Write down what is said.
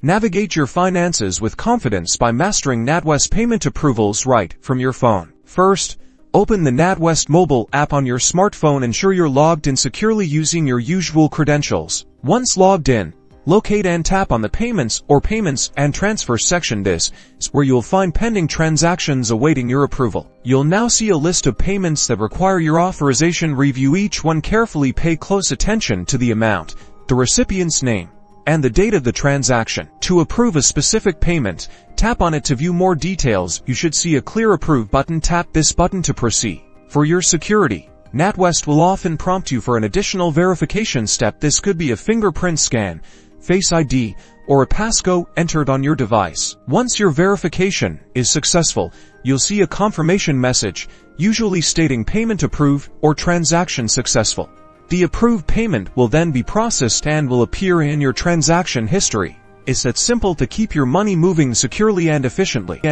Navigate your finances with confidence by mastering NatWest payment approvals right from your phone. First, open the Natwest mobile app on your smartphone. Ensure you're logged in securely using your usual credentials. Once logged in, locate and tap on the Payments and Transfer section. This is where you'll find pending transactions awaiting your approval. You'll now see a list of payments that require your authorization. Review each one carefully. Pay close attention to the amount, the recipient's name, and the date of the transaction. To approve a specific payment, tap on it to view more details. You should see a clear Approve button. Tap this button to proceed. For your security, NatWest will often prompt you for an additional verification step. This could be a fingerprint scan, Face ID, or a passcode entered on your device. Once your verification is successful, you'll see a confirmation message, usually stating payment approved or transaction successful. The approved payment will then be processed and will appear in your transaction history. It's that simple to keep your money moving securely and efficiently.